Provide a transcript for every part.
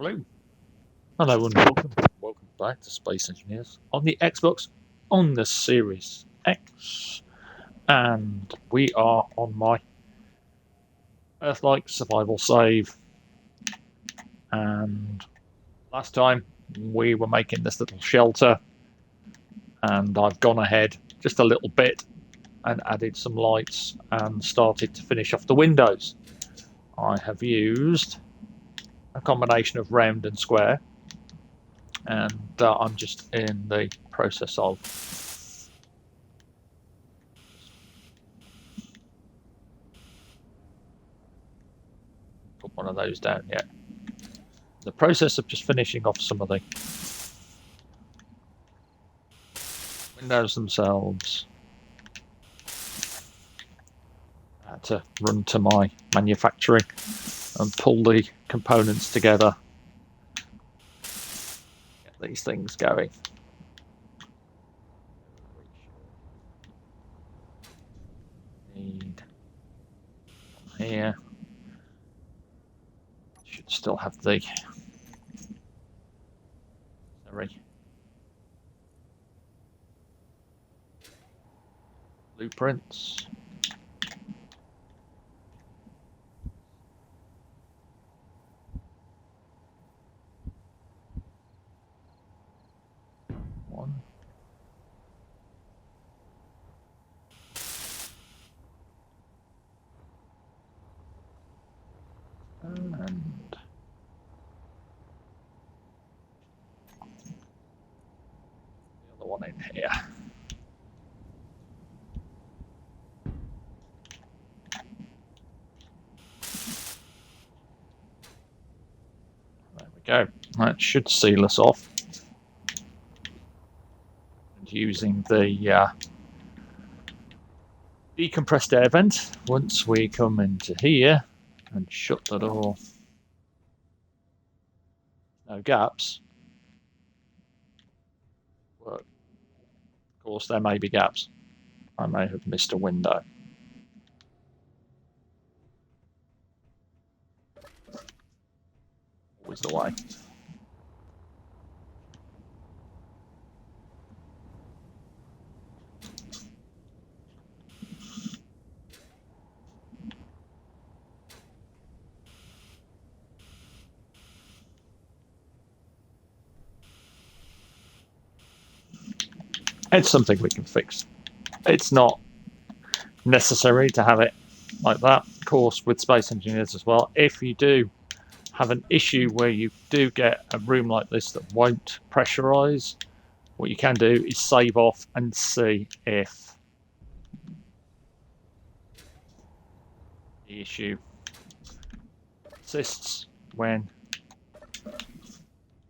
Hello. Hello and welcome. Welcome back to Space Engineers on the Xbox on the Series X. And we are on my Earth-like survival save. And last time we were making this little shelter. And I've gone ahead just a little bit and added some lights and started to finish off the windows. I have used a combination of round and square. And I'm just in the process of put one of those down yet. The process of just finishing off some of the windows themselves. I had to run to my manufacturing and pull the components together. Get these things going. Need here. Should still have the blueprints. One. And the other one in here. There we go. That should seal us off. And using the decompressed air vent, once we come into here and shut the door, no gaps. But of course, there may be gaps. I may have missed a window. Always the way. It's something we can fix. It's not necessary to have it like that. Of course, with Space Engineers as well, if you do have an issue where you do get a room like this that won't pressurize, what you can do is save off and see if the issue persists when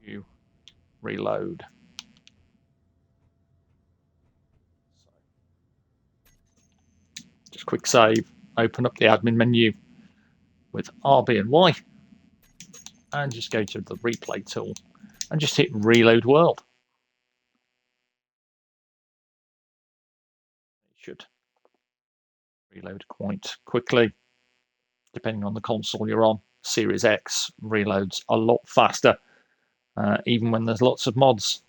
you reload. Just quick save, open up the admin menu with RB and Y, and just go to the replay tool and just hit reload world. It should reload quite quickly, depending on the console you're on. Series X reloads a lot faster, even when there's lots of mods.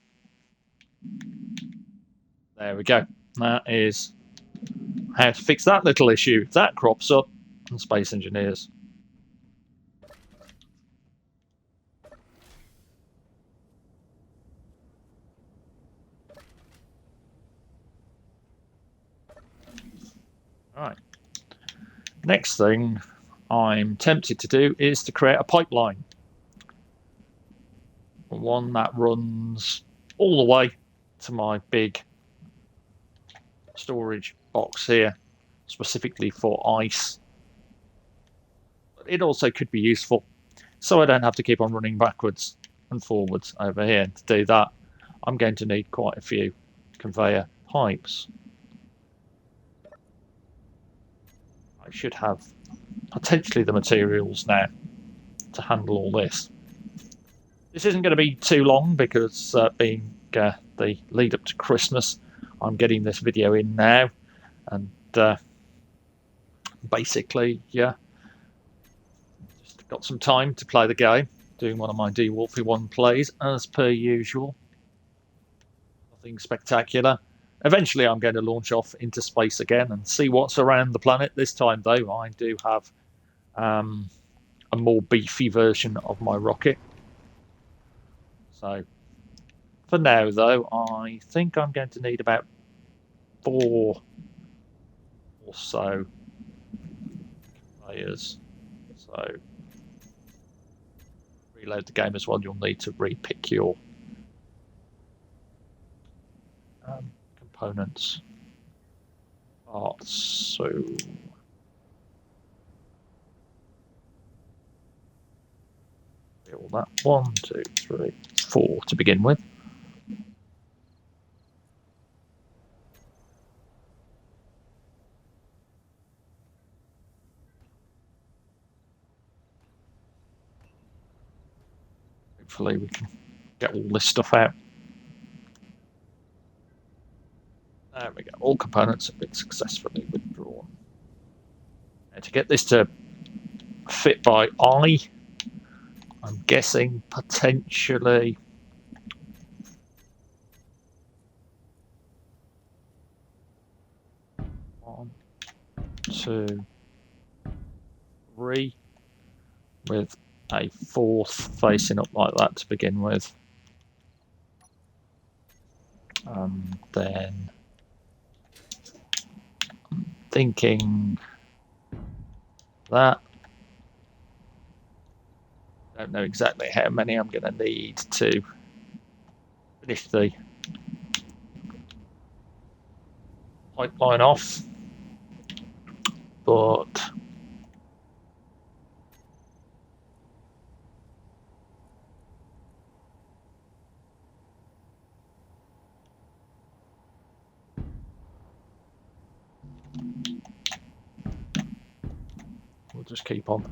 There we go. That is how to fix that little issue. That crops up on Space Engineers. Right. Next thing I'm tempted to do is to create a pipeline. One that runs all the way to my big storage box here, specifically for ice. But it also could be useful, so I don't have to keep on running backwards and forwards over here. To do that, I'm going to need quite a few conveyor pipes. I should have potentially the materials now to handle all this. This isn't going to be too long because being the lead up to Christmas, I'm getting this video in now, and basically, yeah, just got some time to play the game, Doing one of my Dwarfy 1 plays as per usual. Nothing spectacular. Eventually I'm going to launch off into space again and see what's around the planet. This time though I do have a more beefy version of my rocket. So for now though, I think I'm going to need about 4 or so players. So reload the game as well, you'll need to re-pick your components. Parts, so all that 1, 2, 3, 4 to begin with. Hopefully we can get all this stuff out. There we go. All components have been successfully withdrawn. And to get this to fit by eye, I'm guessing potentially 1, 2, 3, with a 4th facing up like that to begin with. And then I'm thinking that. Don't know exactly how many I'm going to need to finish the pipeline off, but we'll just keep on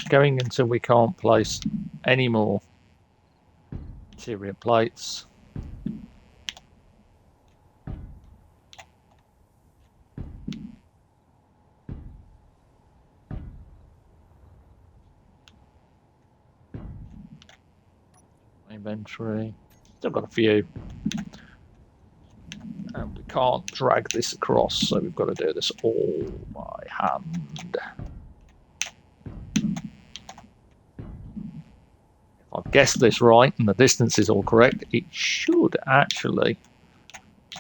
going until we can't place any more interior plates. Inventory, still got a few, and we can't drag this across, so we've got to do this all by hand. If I've guessed this right and the distance is all correct, it should actually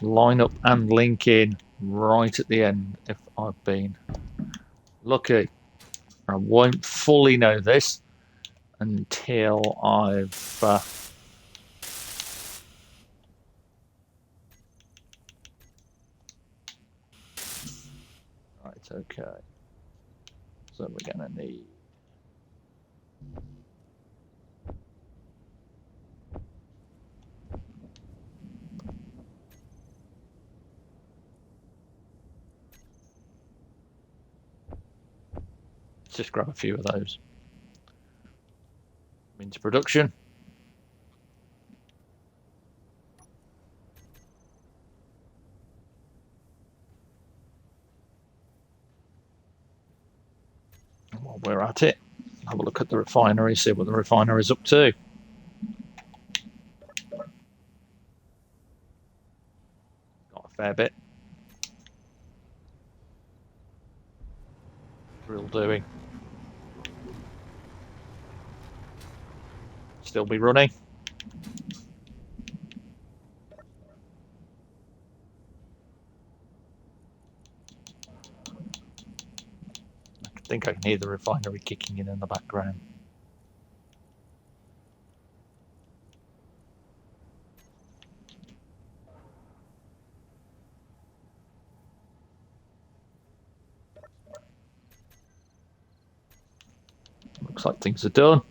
line up and link in right at the end if I've been lucky. I won't fully know this until I've right, okay. So we're gonna need let's just grab a few of those into production. And while we're at it, have a look at the refinery, see what the refinery is up to. Got a fair bit. Drill doing. Still be running. I think I can hear the refinery kicking in the background. Looks like things are done.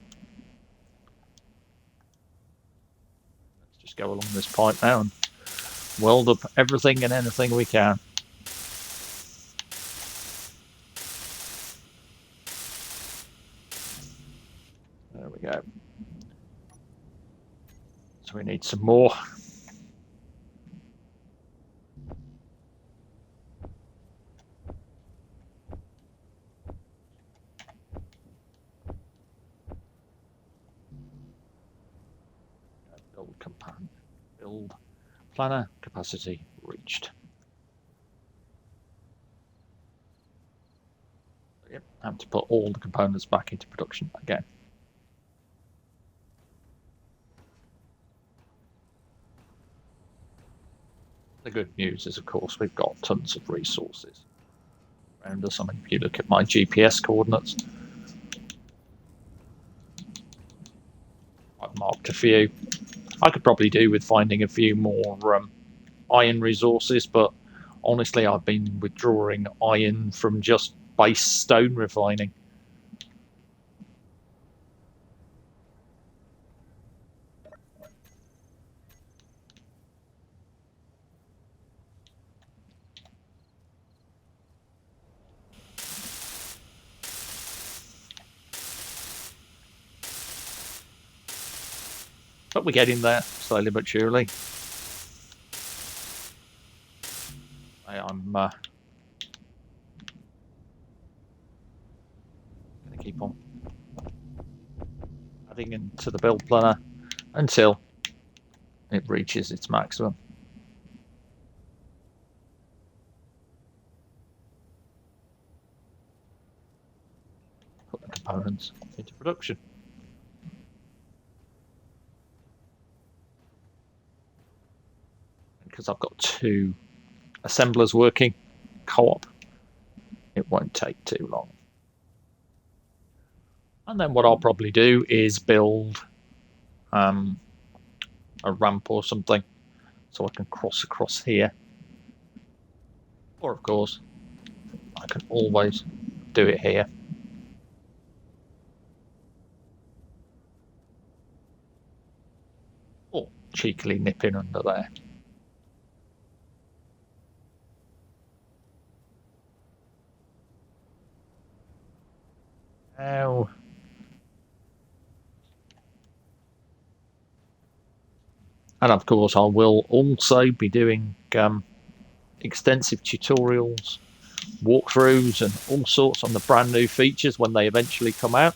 Let's just go along this pipe now and weld up everything and anything we can. There we go. So we need some more. Build planner capacity reached. Yep, I have to put all the components back into production again. The good news is, of course, we've got tons of resources around us. I mean, if you look at my GPS coordinates, I've marked a few. I could probably do with finding a few more iron resources, but honestly, I've been withdrawing iron from just base stone refining. But we're getting there, slowly but surely. I'm going to keep on adding into the build planner until it reaches its maximum. Put the components into production. Because I've got 2 assemblers working co-op, it won't take too long. And then what I'll probably do is build a ramp or something so I can cross across here. Or of course, I can always do it here. Or cheekily nip in under there. Now, and of course, I will also be doing extensive tutorials, walkthroughs, and all sorts on the brand new features when they eventually come out.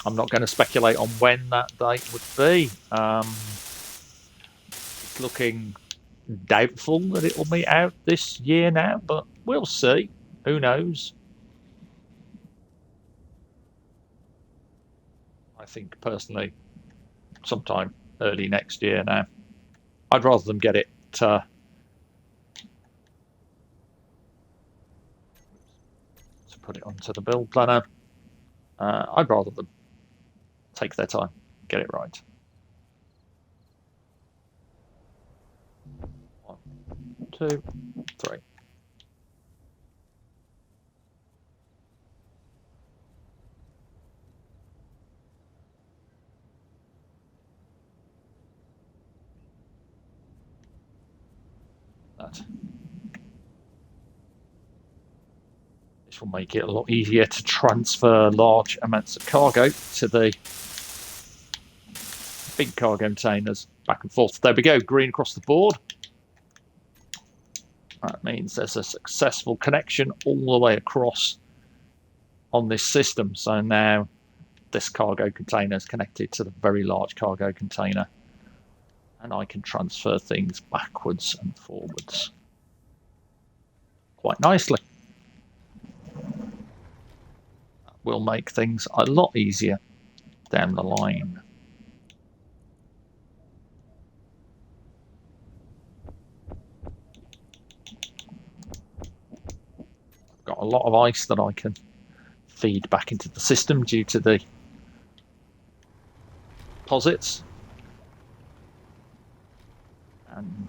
I'm not going to speculate on when that date would be. It's looking doubtful that it will be out this year now, but we'll see. Who knows? I think personally, sometime early next year now. I'd rather them get it to put it onto the build planner. I'd rather them take their time, get it right. 1, 2, 3. That. This will make it a lot easier to transfer large amounts of cargo to the big cargo containers back and forth. There we go, green across the board. That means there's a successful connection all the way across on this system. So now this cargo container is connected to the very large cargo container, and I can transfer things backwards and forwards quite nicely. That will make things a lot easier down the line. I've got a lot of ice that I can feed back into the system due to the posits. And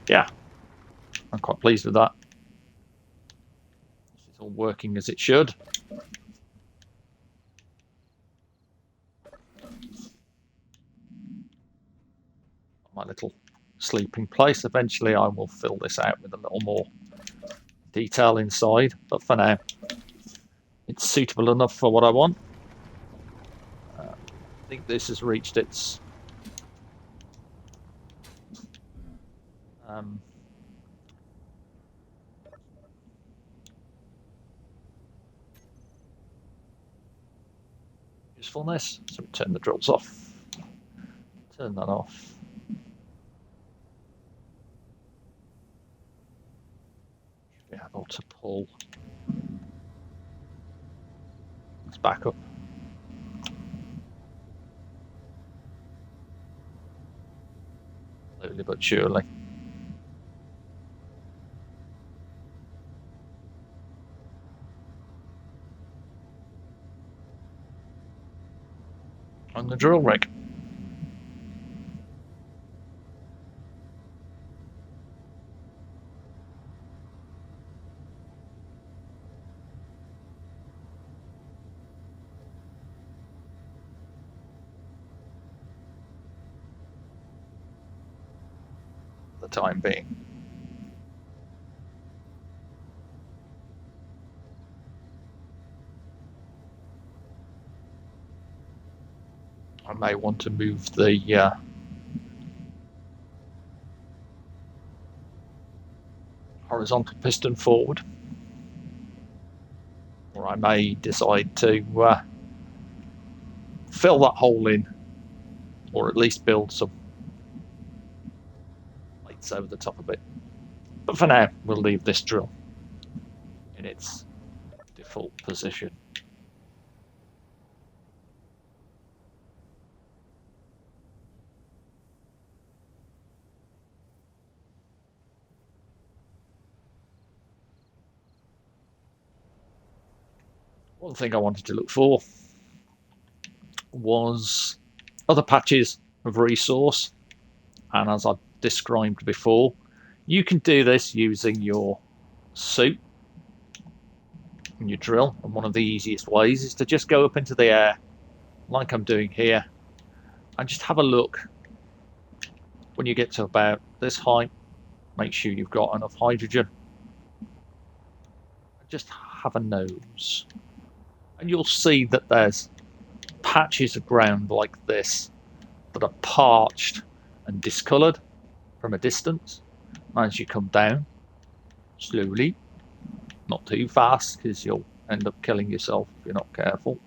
yeah, I'm quite pleased with that. This is all working as it should. My little sleeping place. Eventually I will fill this out with a little more detail inside, but for now it's suitable enough for what I want. I think this has reached its usefulness. So we turn the drills off, Turn that off. Should be able to pull. Let's back up. Slowly but surely. On the drill rig. For the time being. I may want to move the horizontal piston forward, or I may decide to fill that hole in, or at least build some lights over the top of it. But for now, we'll leave this drill in its default position. One thing I wanted to look for was other patches of resource, and as I've described before, you can do this using your suit and your drill, and one of the easiest ways is to just go up into the air like I'm doing here and just have a look. When you get to about this height, make sure you've got enough hydrogen. Just have a nose. And you'll see that there's patches of ground like this that are parched and discoloured from a distance. As you come down, slowly, not too fast, because you'll end up killing yourself if you're not careful.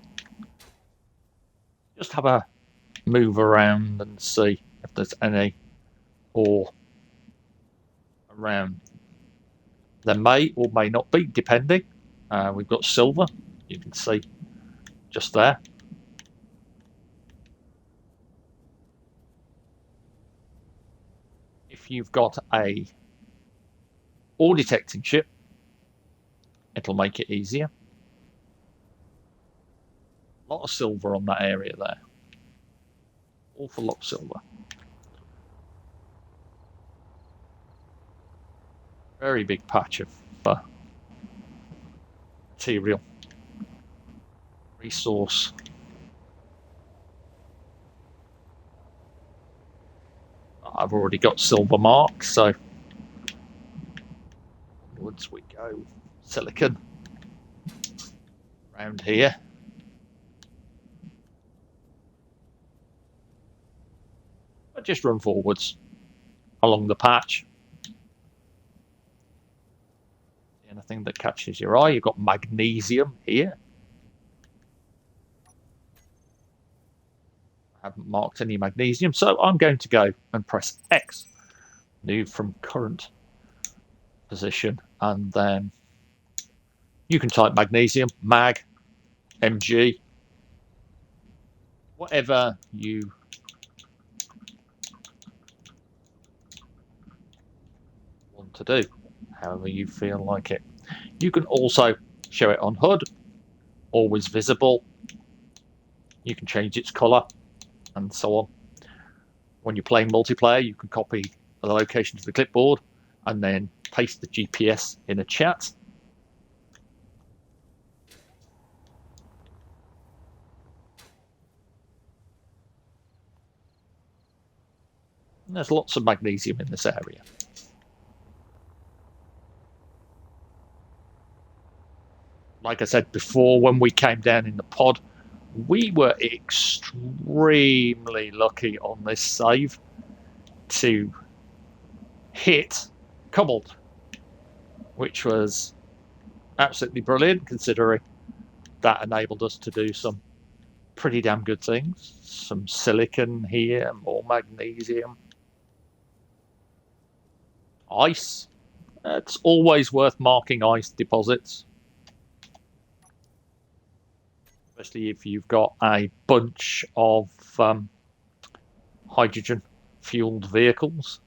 Just have a move around and see if there's any ore around. There may or may not be, depending. We've got silver, you can see just there. If you've got a ore detecting ship, it'll make it easier. A lot of silver on that area there. Awful lot of silver. Very big patch of material. Resource. I've already got silver marks, so onwards we go. Silicon around here. But just run forwards along the patch. Anything that catches your eye. You've got magnesium here. I haven't marked any magnesium, so I'm going to go and press X. Move from current position, and then you can type magnesium, mag, mg, whatever you want to do, however you feel like it. You can also show it on HUD, always visible. You can change its color and so on. When you're playing multiplayer, you can copy the location to the clipboard and then paste the GPS in a chat. And there's lots of magnesium in this area. Like I said before, when we came down in the pod, we were extremely lucky on this save to hit cobalt, which was absolutely brilliant, considering that enabled us to do some pretty damn good things. some silicon here, more magnesium. Ice. It's always worth marking ice deposits, especially if you've got a bunch of hydrogen-fueled vehicles.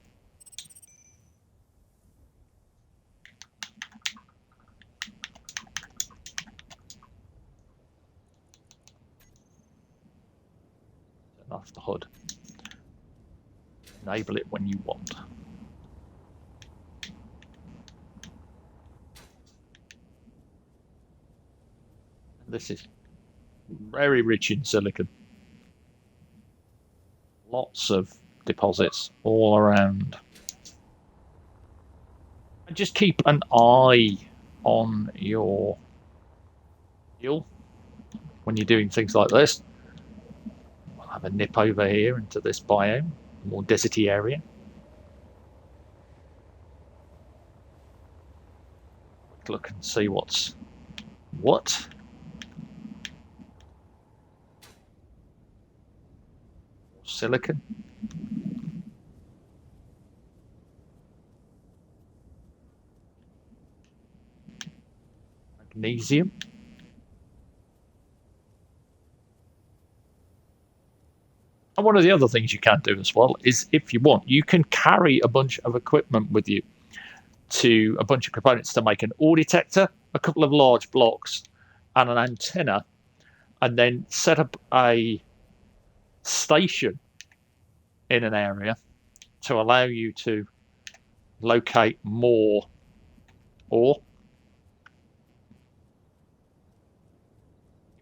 Turn off the hood. Enable it when you want. This is very rich in silicon. Lots of deposits all around. And just keep an eye on your fuel when you're doing things like this. We'll have a nip over here into this biome, more deserty area. Look and see what's what. Silicon. Magnesium. And one of the other things you can do as well is, if you want, you can carry a bunch of equipment with you, to a bunch of components to make an ore detector, a couple of large blocks, and an antenna, and then set up a station in an area to allow you to locate more ore.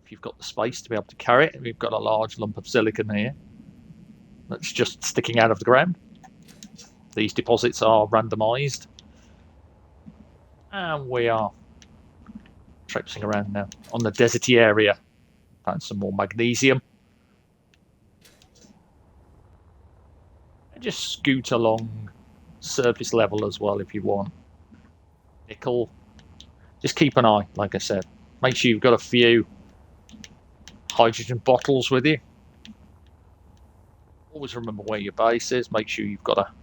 If you've got the space to be able to carry it, we've got a large lump of silicon here that's just sticking out of the ground. These deposits are randomized. And we are traipsing around now on the deserty area. Found some more magnesium. And just scoot along surface level as well if you want. Nickel. Just keep an eye, like I said. Make sure you've got a few hydrogen bottles with you. Always remember where your base is. Make sure you've got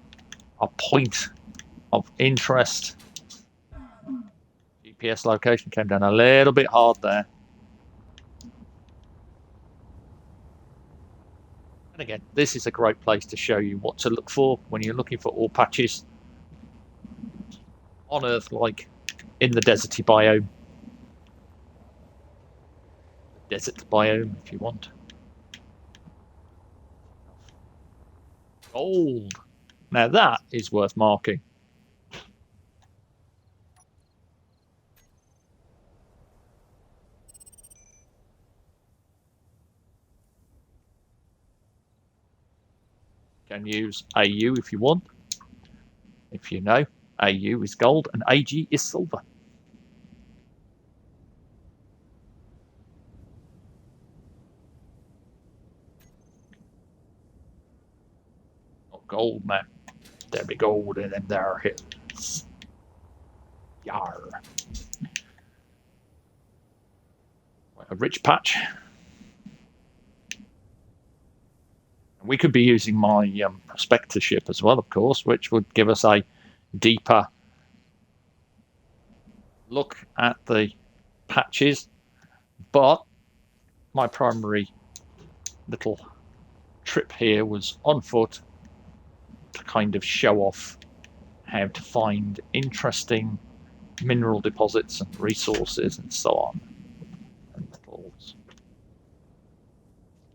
a point of interest. GPS location came down a little bit hard there. And again, this is a great place to show you what to look for when you're looking for ore patches on Earth, like in the deserty biome. Desert biome, if you want. Gold. Now that is worth marking. You can use AU if you want. If you know, AU is gold and AG is silver. Gold, man. There be gold in them there hills. Yar. A rich patch. We could be using my prospector ship as well, of course, which would give us a deeper look at the patches. But my primary little trip here was on foot, to kind of show off how to find interesting mineral deposits and resources and so on. And metals.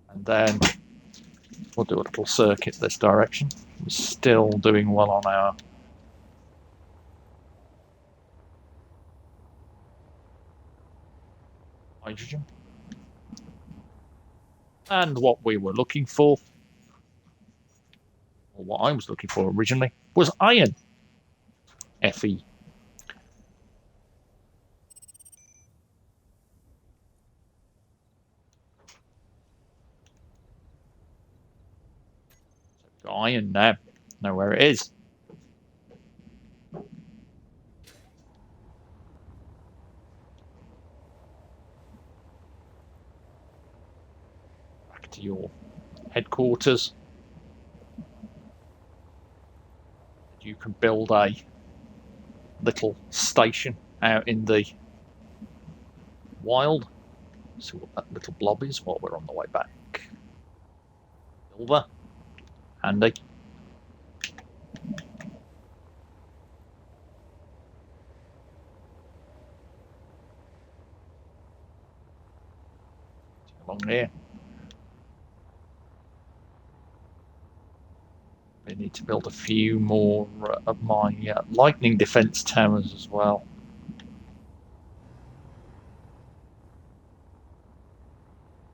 And then we'll do a little circuit this direction. We're still doing well on our hydrogen. And what we were looking for, or what I was looking for originally, was iron. Fe. So iron now. Know where it is. Back to your headquarters. You can build a little station out in the wild. See what that little blob is while we're on the way back. Silver. Handy. Along here. I need to build a few more of my lightning defense towers as well.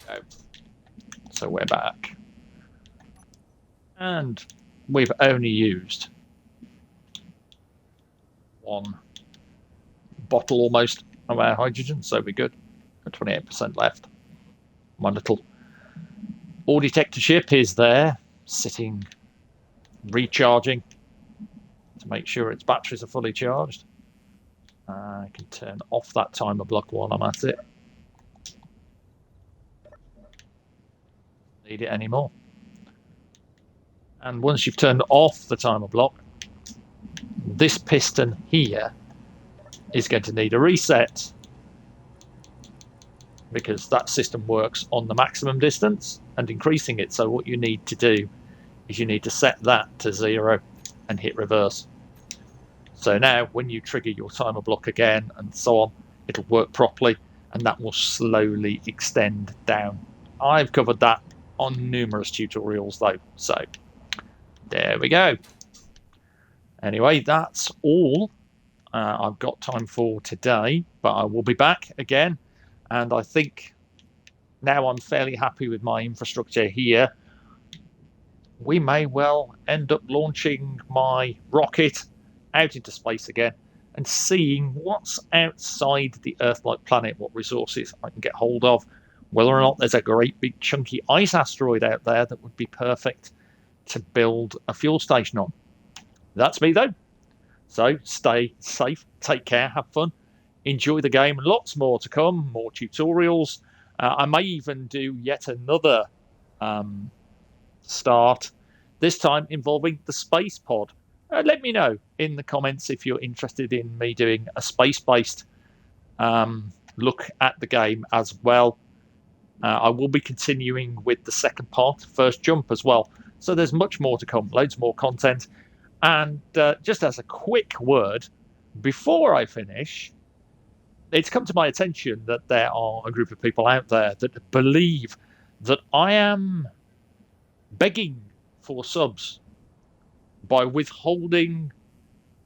Oh. So we're back. And we've only used one bottle almost of our hydrogen, so we're good. 28% left. My little ore detector ship is there, sitting, recharging to make sure its batteries are fully charged. I can turn off that timer block while I'm at it. Need it anymore. And once you've turned off the timer block, this piston here is going to need a reset, because that system works on the maximum distance and increasing it. So what you need to do is you need to set that to 0 and hit reverse. So now when you trigger your timer block again and so on, it'll work properly, and that will slowly extend down. I've covered that on numerous tutorials though, so there we go. Anyway, that's all I've got time for today, but I will be back again, and I think now I'm fairly happy with my infrastructure here. We may well end up launching my rocket out into space again and seeing what's outside the Earth-like planet, what resources I can get hold of, whether or not there's a great big chunky ice asteroid out there that would be perfect to build a fuel station on. That's me though. So stay safe, take care, have fun, enjoy the game. Lots more to come, more tutorials. I may even do yet another start, this time involving the space pod. Let me know in the comments if you're interested in me doing a space-based look at the game as well. I will be continuing with the second part, First Jump, as well. So there's much more to come, loads more content. And just as a quick word, before I finish, it's come to my attention that there are a group of people out there that believe that I am begging for subs by withholding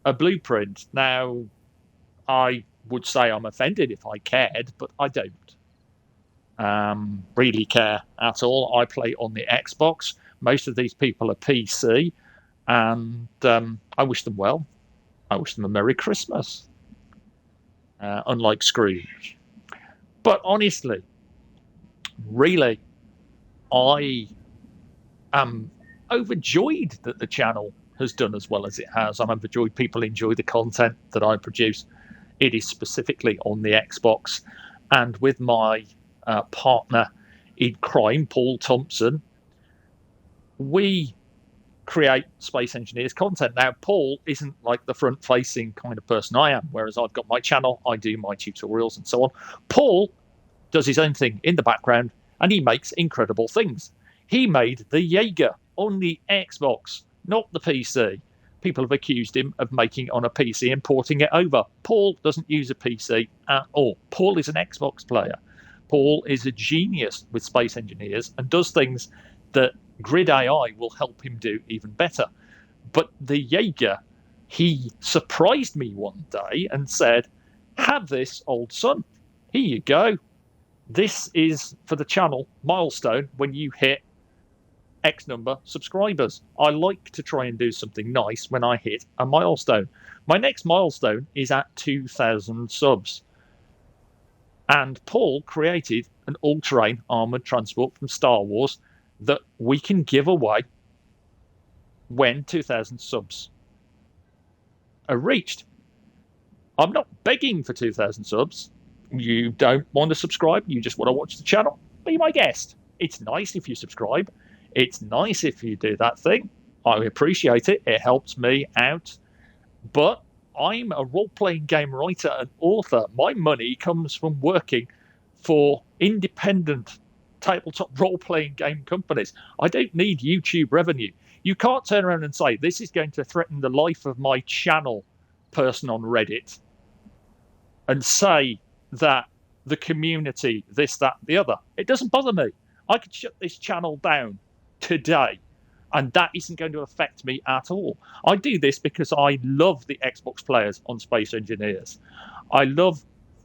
a blueprint. Now, I would say I'm offended if I cared, but I don't really care at all. I play on the Xbox. Most of these people are PC, and I wish them well. I wish them a Merry Christmas, unlike Scrooge. But honestly, really, I am overjoyed that the channel has done as well as it has. I'm overjoyed people enjoy the content that I produce. It is specifically on the Xbox, and with my partner in crime, Paul Thompson, we create Space Engineers content. Now, Paul isn't like the front-facing kind of person I am, whereas I've got my channel, I do my tutorials and so on. Paul does his own thing in the background, and he makes incredible things. He made the Jaeger on the Xbox, not the PC. People have accused him of making on a PC and porting it over. Paul doesn't use a PC at all. Paul is an Xbox player. Paul is a genius with Space Engineers and does things that Grid AI will help him do even better. But the Jaeger, he surprised me one day and said, have this, old son. Here you go. This is for the channel milestone when you hit X number subscribers. I like to try and do something nice when I hit a milestone. My next milestone is at 2,000 subs. And Paul created an all-terrain armoured transport from Star Wars that we can give away when 2,000 subs are reached. I'm not begging for 2,000 subs. You don't want to subscribe, you just want to watch the channel, be my guest. It's nice if you subscribe. It's nice if you do that thing. I appreciate it. It helps me out. But I'm a role-playing game writer and author. My money comes from working for independent tabletop role-playing game companies. I don't need YouTube revenue. You can't turn around and say, this is going to threaten the life of my channel person on Reddit, and say that the community, this, that, the other. It doesn't bother me. I could shut this channel down today, and that isn't going to affect me at all. I do this because I love the Xbox players on Space Engineers. I love,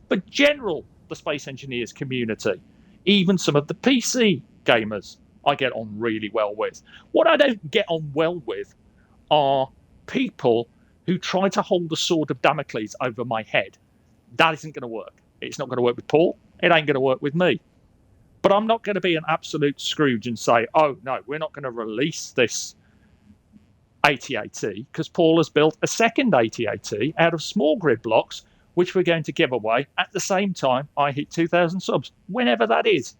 but general, the Space Engineers community. Even some of the PC gamers I get on really well with. What I don't get on well with are people who try to hold the sword of Damocles over my head. That isn't going to work. It's not going to work with Paul. It ain't going to work with me. But I'm not going to be an absolute Scrooge and say, oh, no, we're not going to release this AT-AT because Paul has built a second AT-AT out of small grid blocks, which we're going to give away at the same time I hit 2,000 subs, whenever that is.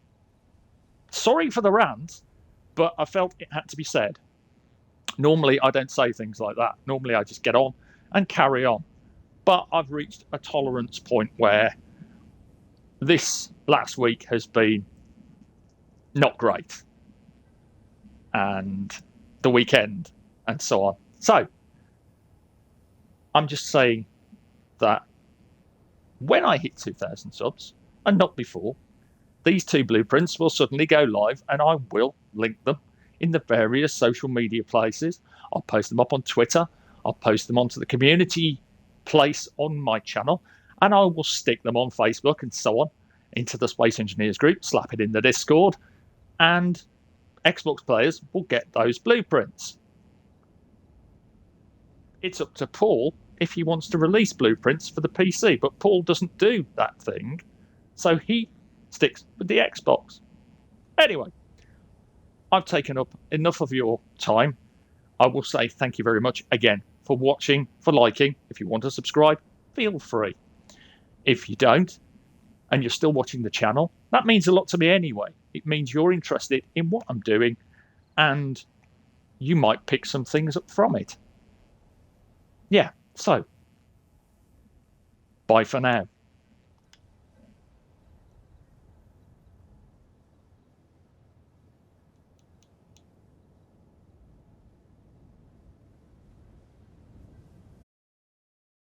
Sorry for the rant, but I felt it had to be said. Normally, I don't say things like that. Normally, I just get on and carry on. But I've reached a tolerance point where this last week has been not great. And the weekend and so on. So, I'm just saying that when I hit 2,000 subs, and not before, these two blueprints will suddenly go live, and I will link them in the various social media places. I'll post them up on Twitter. I'll post them onto the community place on my channel, and I will stick them on Facebook and so on into the Space Engineers group, slap it in the Discord, and Xbox players will get those blueprints. It's up to Paul if he wants to release blueprints for the PC, but Paul doesn't do that thing, so he sticks with the Xbox. Anyway, I've taken up enough of your time. I will say thank you very much again for watching, for liking. If you want to subscribe, feel free. If you don't, and you're still watching the channel, that means a lot to me anyway. It means you're interested in what I'm doing, and you might pick some things up from it. Yeah, so, bye for now.